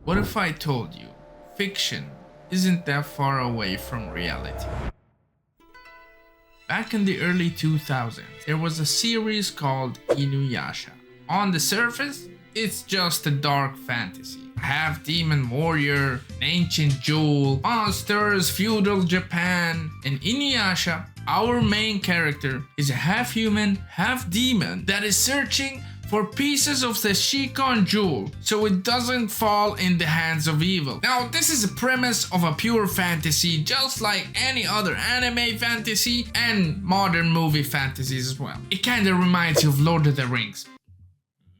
What if I told you fiction isn't that far away from reality? Back in the early 2000s, there was a series called Inuyasha. On the surface, it's just a dark fantasy. A half-demon warrior, an ancient jewel, monsters, feudal Japan. In Inuyasha, our main character is a half-human, half-demon that is searching for pieces of the Shikon jewel so it doesn't fall in the hands of evil. Now, this is a premise of a pure fantasy, just like any other anime fantasy and modern movie fantasies as well. It kinda reminds you of Lord of the Rings.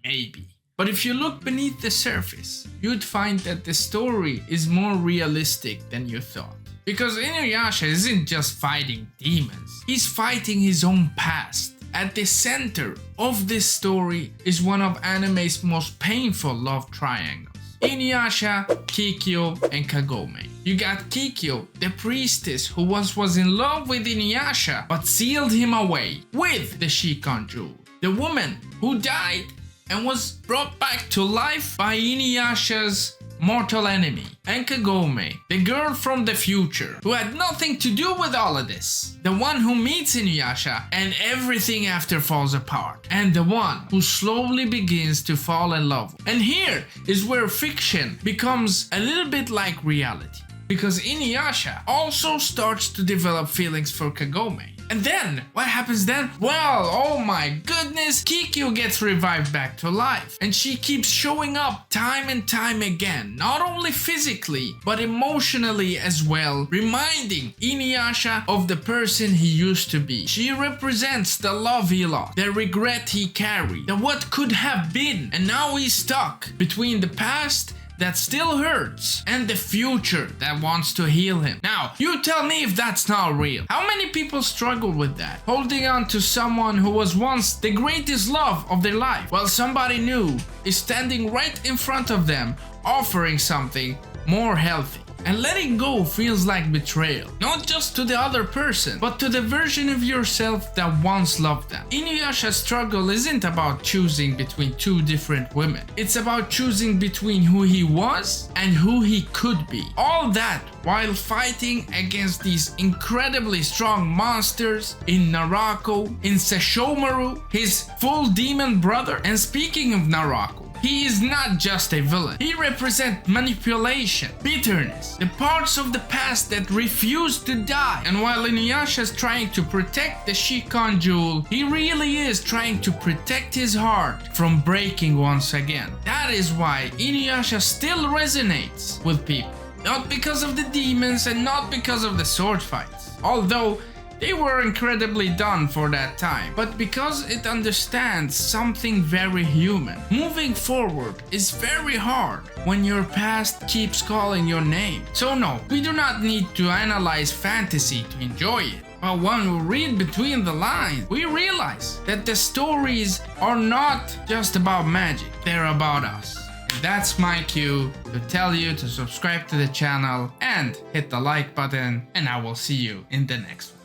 Maybe. But if you look beneath the surface, you'd find that the story is more realistic than you thought. Because Inuyasha isn't just fighting demons, he's fighting his own past. At the center of this story is one of anime's most painful love triangles. Inuyasha, Kikyo, and Kagome. You got Kikyo, the priestess who once was in love with Inuyasha but sealed him away with the Shikon jewel. The woman who died and was brought back to life by Inuyasha's mortal enemy. And Kagome, the girl from the future, who had nothing to do with all of this. The one who meets Inuyasha and everything after falls apart. And the one who slowly begins to fall in love. And here is where fiction becomes a little bit like reality. Because Inuyasha also starts to develop feelings for Kagome. And then, what happens then? Well, oh my goodness, Kikyo gets revived back to life. And she keeps showing up time and time again. Not only physically, but emotionally as well. Reminding Inuyasha of the person he used to be. She represents the love he lost, the regret he carried, the what could have been. And now he's stuck between the past that still hurts and the future that wants to heal him. Now, you tell me if that's not real. How many people struggle with that? Holding on to someone who was once the greatest love of their life, while somebody new is standing right in front of them, offering something more healthy. And letting go feels like betrayal, not just to the other person, but to the version of yourself that once loved them. Inuyasha's struggle isn't about choosing between two different women. It's about choosing between who he was and who he could be. All that while fighting against these incredibly strong monsters in Narako, in Sesshomaru, his full demon brother. And speaking of Narako, he is not just a villain. He represents manipulation, bitterness, the parts of the past that refuse to die. And while Inuyasha is trying to protect the Shikon jewel, he really is trying to protect his heart from breaking once again. That is why Inuyasha still resonates with people. Not because of the demons and not because of the sword fights. Although they were incredibly done for that time, but because it understands something very human. Moving forward is very hard when your past keeps calling your name. So no, we do not need to analyze fantasy to enjoy it. But when we read between the lines, we realize that the stories are not just about magic, they're about us. And that's my cue to tell you to subscribe to the channel and hit the like button, and I will see you in the next one.